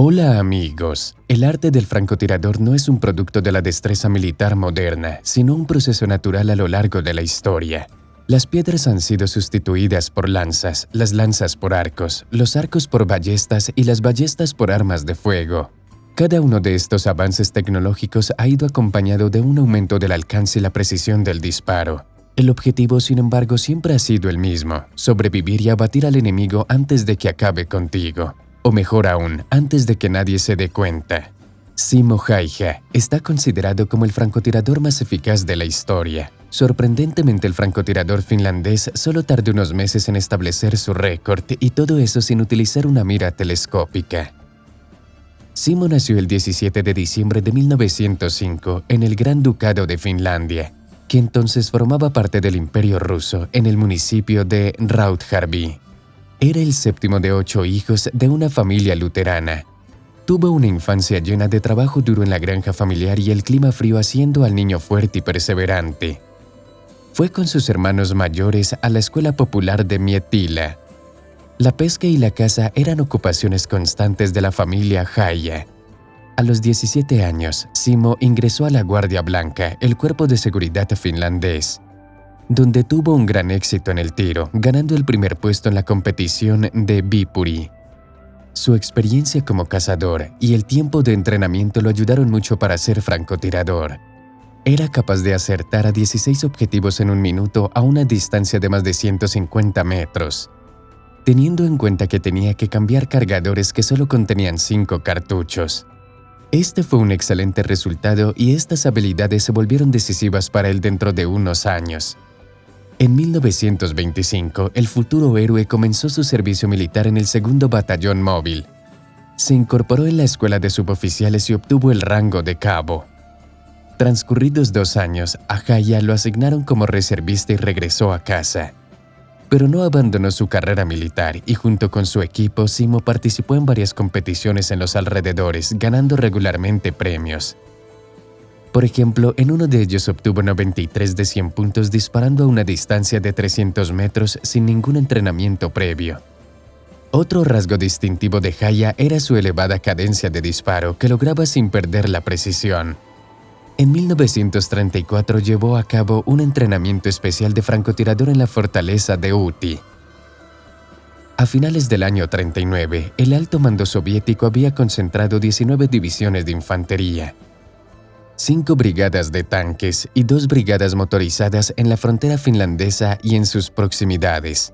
Hola amigos, el arte del francotirador no es un producto de la destreza militar moderna, sino un proceso natural a lo largo de la historia. Las piedras han sido sustituidas por lanzas, las lanzas por arcos, los arcos por ballestas y las ballestas por armas de fuego. Cada uno de estos avances tecnológicos ha ido acompañado de un aumento del alcance y la precisión del disparo. El objetivo, sin embargo, siempre ha sido el mismo: sobrevivir y abatir al enemigo antes de que acabe contigo. O mejor aún, antes de que nadie se dé cuenta. Simo Häyhä está considerado como el francotirador más eficaz de la historia. Sorprendentemente, el francotirador finlandés solo tardó unos meses en establecer su récord, y todo eso sin utilizar una mira telescópica. Simo nació el 17 de diciembre de 1905 en el Gran Ducado de Finlandia, que entonces formaba parte del Imperio Ruso, en el municipio de Rautjärvi. Era el séptimo de 8 hijos de una familia luterana. Tuvo una infancia llena de trabajo duro en la granja familiar y el clima frío, haciendo al niño fuerte y perseverante. Fue con sus hermanos mayores a la escuela popular de Miettila. La pesca y la caza eran ocupaciones constantes de la familia Häyhä. A los 17 años, Simo ingresó a la Guardia Blanca, el cuerpo de seguridad finlandés, donde tuvo un gran éxito en el tiro, ganando el primer puesto en la competición de Viipuri. Su experiencia como cazador y el tiempo de entrenamiento lo ayudaron mucho para ser francotirador. Era capaz de acertar a 16 objetivos en un minuto a una distancia de más de 150 metros, teniendo en cuenta que tenía que cambiar cargadores que solo contenían 5 cartuchos. Este fue un excelente resultado y estas habilidades se volvieron decisivas para él dentro de unos años. En 1925, el futuro héroe comenzó su servicio militar en el 2º Batallón Móvil. Se incorporó en la escuela de suboficiales y obtuvo el rango de cabo. Transcurridos 2 años, a Häyhä lo asignaron como reservista y regresó a casa. Pero no abandonó su carrera militar y junto con su equipo, Simo participó en varias competiciones en los alrededores, ganando regularmente premios. Por ejemplo, en uno de ellos obtuvo 93 de 100 puntos disparando a una distancia de 300 metros sin ningún entrenamiento previo. Otro rasgo distintivo de Häyhä era su elevada cadencia de disparo, que lograba sin perder la precisión. En 1934 llevó a cabo un entrenamiento especial de francotirador en la fortaleza de Uti. A finales del año 39, el alto mando soviético había concentrado 19 divisiones de infantería, 5 brigadas de tanques y 2 brigadas motorizadas en la frontera finlandesa y en sus proximidades,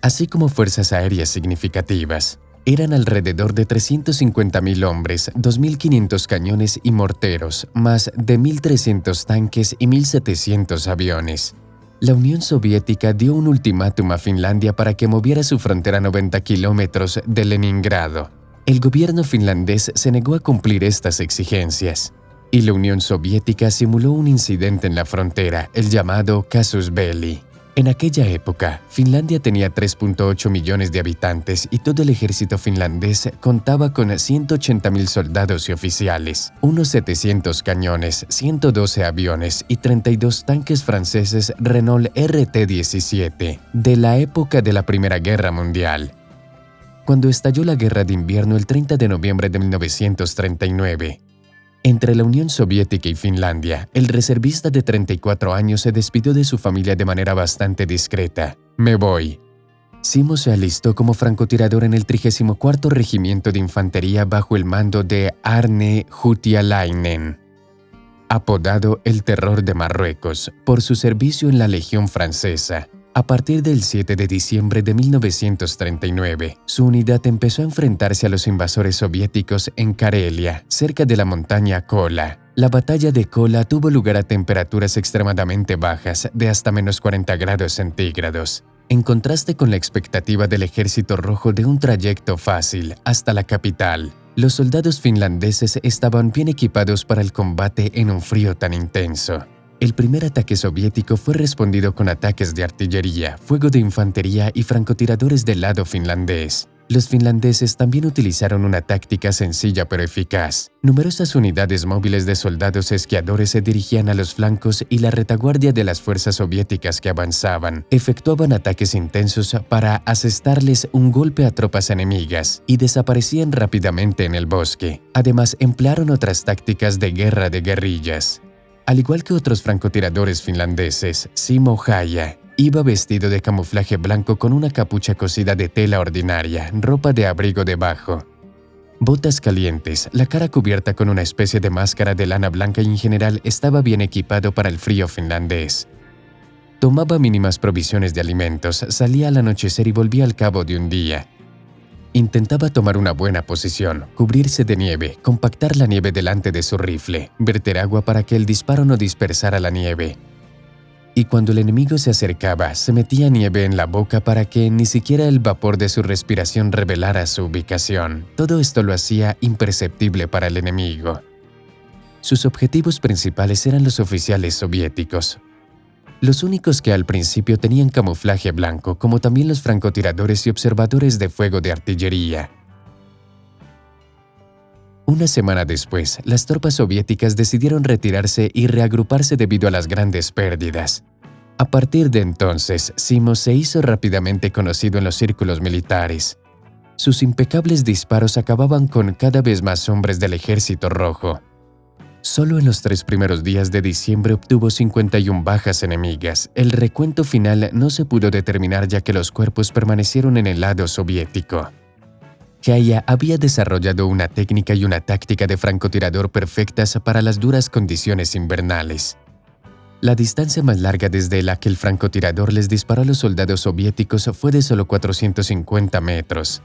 así como fuerzas aéreas significativas. Eran alrededor de 350.000 hombres, 2.500 cañones y morteros, más de 1.300 tanques y 1.700 aviones. La Unión Soviética dio un ultimátum a Finlandia para que moviera su frontera a 90 kilómetros de Leningrado. El gobierno finlandés se negó a cumplir estas exigencias, y la Unión Soviética simuló un incidente en la frontera, el llamado Casus Belli. En aquella época, Finlandia tenía 3.8 millones de habitantes y todo el ejército finlandés contaba con 180.000 soldados y oficiales, unos 700 cañones, 112 aviones y 32 tanques franceses Renault RT-17 de la época de la Primera Guerra Mundial. Cuando estalló la Guerra de Invierno el 30 de noviembre de 1939, entre la Unión Soviética y Finlandia, el reservista de 34 años se despidió de su familia de manera bastante discreta. «Me voy». Simo se alistó como francotirador en el 34º Regimiento de Infantería bajo el mando de Arne Juutialainen, apodado el Terror de Marruecos, por su servicio en la Legión Francesa. A partir del 7 de diciembre de 1939, su unidad empezó a enfrentarse a los invasores soviéticos en Karelia, cerca de la montaña Kola. La batalla de Kola tuvo lugar a temperaturas extremadamente bajas, de hasta menos 40 grados centígrados, en contraste con la expectativa del Ejército Rojo de un trayecto fácil hasta la capital. Los soldados finlandeses estaban bien equipados para el combate en un frío tan intenso. El primer ataque soviético fue respondido con ataques de artillería, fuego de infantería y francotiradores del lado finlandés. Los finlandeses también utilizaron una táctica sencilla pero eficaz. Numerosas unidades móviles de soldados esquiadores se dirigían a los flancos y la retaguardia de las fuerzas soviéticas que avanzaban efectuaban ataques intensos para asestarles un golpe a tropas enemigas y desaparecían rápidamente en el bosque. Además, emplearon otras tácticas de guerra de guerrillas. Al igual que otros francotiradores finlandeses, Simo Häyhä iba vestido de camuflaje blanco con una capucha cosida de tela ordinaria, ropa de abrigo debajo, botas calientes, la cara cubierta con una especie de máscara de lana blanca y en general estaba bien equipado para el frío finlandés. Tomaba mínimas provisiones de alimentos, salía al anochecer y volvía al cabo de un día. Intentaba tomar una buena posición, cubrirse de nieve, compactar la nieve delante de su rifle, verter agua para que el disparo no dispersara la nieve. Y cuando el enemigo se acercaba, se metía nieve en la boca para que ni siquiera el vapor de su respiración revelara su ubicación. Todo esto lo hacía imperceptible para el enemigo. Sus objetivos principales eran los oficiales soviéticos, los únicos que al principio tenían camuflaje blanco, como también los francotiradores y observadores de fuego de artillería. Una semana después, las tropas soviéticas decidieron retirarse y reagruparse debido a las grandes pérdidas. A partir de entonces, Simo se hizo rápidamente conocido en los círculos militares. Sus impecables disparos acababan con cada vez más hombres del Ejército Rojo. Solo en los 3 primeros días de diciembre obtuvo 51 bajas enemigas. El recuento final no se pudo determinar ya que los cuerpos permanecieron en el lado soviético. Häyhä había desarrollado una técnica y una táctica de francotirador perfectas para las duras condiciones invernales. La distancia más larga desde la que el francotirador les disparó a los soldados soviéticos fue de solo 450 metros.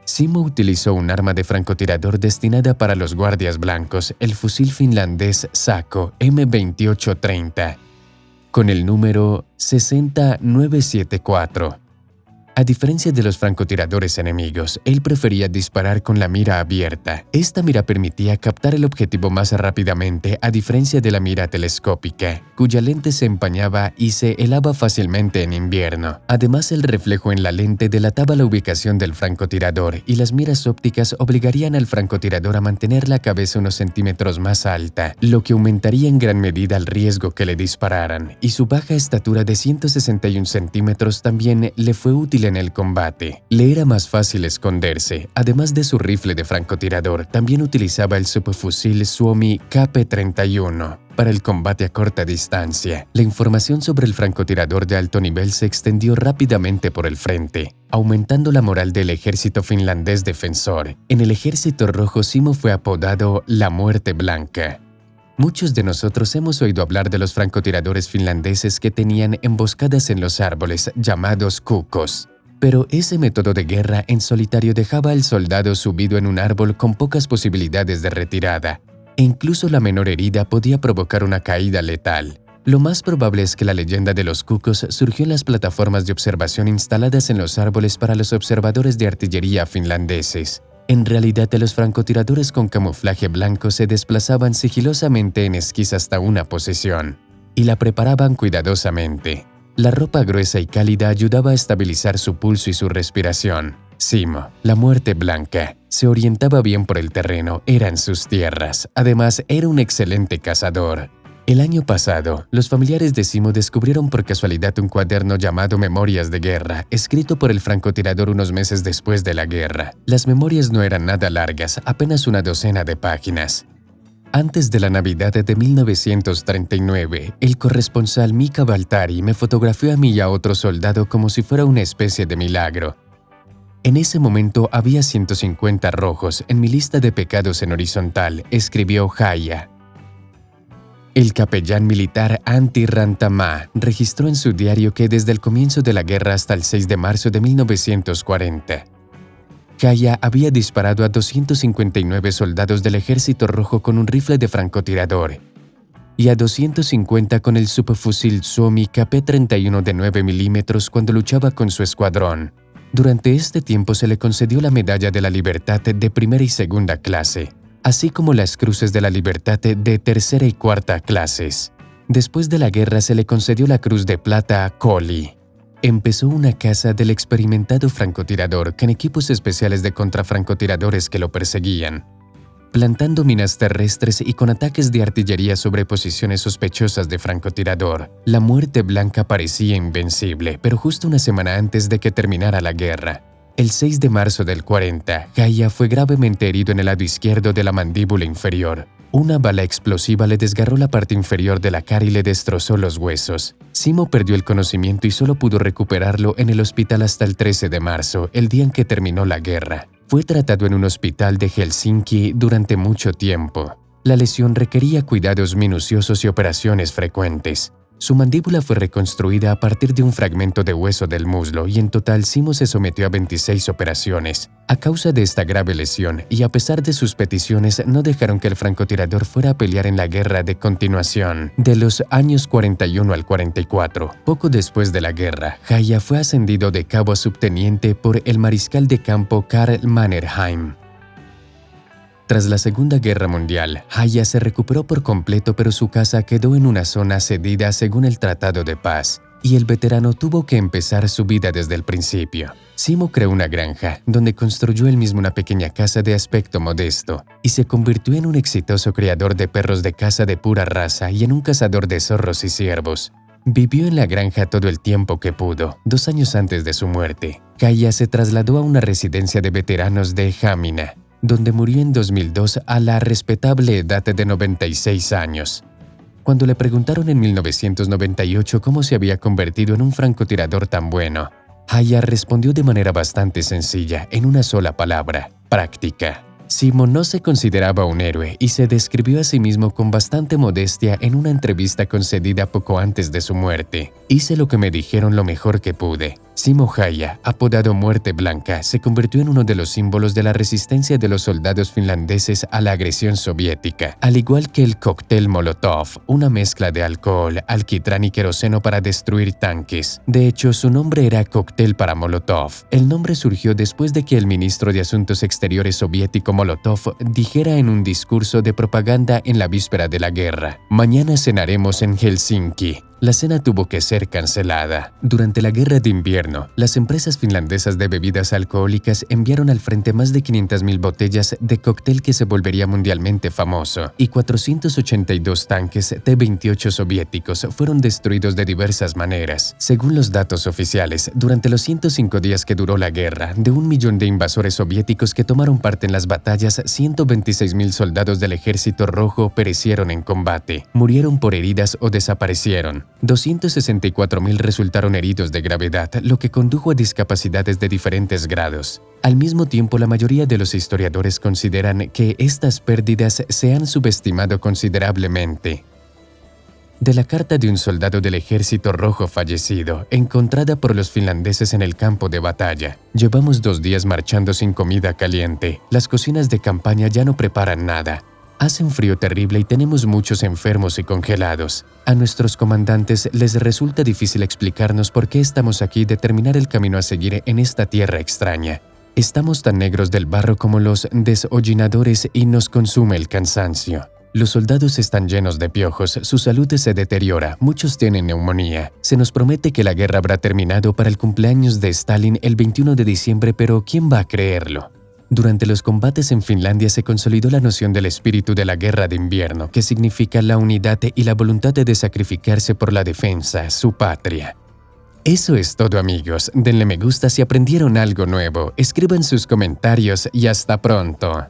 Simo utilizó un arma de francotirador destinada para los guardias blancos, el fusil finlandés Sako M2830, con el número 60974. A diferencia de los francotiradores enemigos, él prefería disparar con la mira abierta. Esta mira permitía captar el objetivo más rápidamente, a diferencia de la mira telescópica, cuya lente se empañaba y se helaba fácilmente en invierno. Además, el reflejo en la lente delataba la ubicación del francotirador y las miras ópticas obligarían al francotirador a mantener la cabeza unos centímetros más alta, lo que aumentaría en gran medida el riesgo que le dispararan, y su baja estatura de 161 centímetros también le fue útil en el combate. Le era más fácil esconderse. Además de su rifle de francotirador, también utilizaba el subfusil Suomi KP-31 para el combate a corta distancia. La información sobre el francotirador de alto nivel se extendió rápidamente por el frente, aumentando la moral del ejército finlandés defensor. En el Ejército Rojo, Simo fue apodado la Muerte Blanca. Muchos de nosotros hemos oído hablar de los francotiradores finlandeses que tenían emboscadas en los árboles, llamados cucos. Pero ese método de guerra en solitario dejaba al soldado subido en un árbol con pocas posibilidades de retirada, e incluso la menor herida podía provocar una caída letal. Lo más probable es que la leyenda de los cucos surgió en las plataformas de observación instaladas en los árboles para los observadores de artillería finlandeses. En realidad, los francotiradores con camuflaje blanco se desplazaban sigilosamente en esquís hasta una posición y la preparaban cuidadosamente. La ropa gruesa y cálida ayudaba a estabilizar su pulso y su respiración. Simo, la Muerte Blanca, se orientaba bien por el terreno, eran sus tierras. Además, era un excelente cazador. El año pasado, los familiares de Simo descubrieron por casualidad un cuaderno llamado Memorias de Guerra, escrito por el francotirador unos meses después de la guerra. Las memorias no eran nada largas, apenas una docena de páginas. Antes de la Navidad de 1939, el corresponsal Mika Valtari me fotografió a mí y a otro soldado como si fuera una especie de milagro. En ese momento había 150 rojos en mi lista de pecados en horizontal, escribió Häyhä. El capellán militar Antti Rantamaa registró en su diario que desde el comienzo de la guerra hasta el 6 de marzo de 1940, Häyhä había disparado a 259 soldados del Ejército Rojo con un rifle de francotirador y a 250 con el subfusil Suomi KP-31 de 9 milímetros cuando luchaba con su escuadrón. Durante este tiempo se le concedió la Medalla de la Libertad de primera y segunda clase, así como las Cruces de la Libertad de tercera y cuarta clases. Después de la guerra se le concedió la Cruz de Plata a Colli. empezó una caza del experimentado francotirador con equipos especiales de contrafrancotiradores que lo perseguían, plantando minas terrestres y con ataques de artillería sobre posiciones sospechosas de francotirador. La muerte blanca parecía invencible, pero justo una semana antes de que terminara la guerra, el 6 de marzo del 40, Haya fue gravemente herido en el lado izquierdo de la mandíbula inferior. Una bala explosiva le desgarró la parte inferior de la cara y le destrozó los huesos. Simo perdió el conocimiento y solo pudo recuperarlo en el hospital hasta el 13 de marzo, el día en que terminó la guerra. Fue tratado en un hospital de Helsinki durante mucho tiempo. La lesión requería cuidados minuciosos y operaciones frecuentes. Su mandíbula fue reconstruida a partir de un fragmento de hueso del muslo y en total Simo se sometió a 26 operaciones. A causa de esta grave lesión y a pesar de sus peticiones, no dejaron que el francotirador fuera a pelear en la guerra de continuación de los años 41 al 44. Poco después de la guerra, Haya fue ascendido de cabo a subteniente por el mariscal de campo Karl Mannerheim. Tras la Segunda Guerra Mundial, Haya se recuperó por completo, pero su casa quedó en una zona cedida según el Tratado de Paz, y el veterano tuvo que empezar su vida desde el principio. Simo creó una granja, donde construyó él mismo una pequeña casa de aspecto modesto, y se convirtió en un exitoso criador de perros de caza de pura raza y en un cazador de zorros y ciervos. Vivió en la granja todo el tiempo que pudo. 2 años antes de su muerte, Haya se trasladó a una residencia de veteranos de Hamina, donde murió en 2002 a la respetable edad de 96 años. Cuando le preguntaron en 1998 cómo se había convertido en un francotirador tan bueno, Haya respondió de manera bastante sencilla, en una sola palabra: práctica. Simo no se consideraba un héroe y se describió a sí mismo con bastante modestia en una entrevista concedida poco antes de su muerte. Hice lo que me dijeron lo mejor que pude. Simo Haya, apodado Muerte Blanca, se convirtió en uno de los símbolos de la resistencia de los soldados finlandeses a la agresión soviética, al igual que el cóctel Molotov, una mezcla de alcohol, alquitrán y queroseno para destruir tanques. De hecho, su nombre era cóctel para Molotov. El nombre surgió después de que el ministro de Asuntos Exteriores soviético Molotov dijera en un discurso de propaganda en la víspera de la guerra: «Mañana cenaremos en Helsinki». La cena tuvo que ser cancelada. Durante la Guerra de Invierno, las empresas finlandesas de bebidas alcohólicas enviaron al frente más de 500.000 botellas de cóctel que se volvería mundialmente famoso, y 482 tanques T-28 soviéticos fueron destruidos de diversas maneras. Según los datos oficiales, durante los 105 días que duró la guerra, de 1 millón de invasores soviéticos que tomaron parte en las batallas, 126.000 soldados del Ejército Rojo perecieron en combate, murieron por heridas o desaparecieron. 264.000 resultaron heridos de gravedad, lo que condujo a discapacidades de diferentes grados. Al mismo tiempo, la mayoría de los historiadores consideran que estas pérdidas se han subestimado considerablemente. De la carta de un soldado del Ejército Rojo fallecido, encontrada por los finlandeses en el campo de batalla: «Llevamos 2 días marchando sin comida caliente. Las cocinas de campaña ya no preparan nada. Hace un frío terrible y tenemos muchos enfermos y congelados. A nuestros comandantes les resulta difícil explicarnos por qué estamos aquí y determinar el camino a seguir en esta tierra extraña. Estamos tan negros del barro como los deshollinadores y nos consume el cansancio. Los soldados están llenos de piojos, su salud se deteriora, muchos tienen neumonía. Se nos promete que la guerra habrá terminado para el cumpleaños de Stalin el 21 de diciembre, pero ¿quién va a creerlo?». Durante los combates en Finlandia se consolidó la noción del espíritu de la Guerra de Invierno, que significa la unidad y la voluntad de sacrificarse por la defensa, su patria. Eso es todo, amigos. Denle me gusta si aprendieron algo nuevo, escriban sus comentarios y hasta pronto.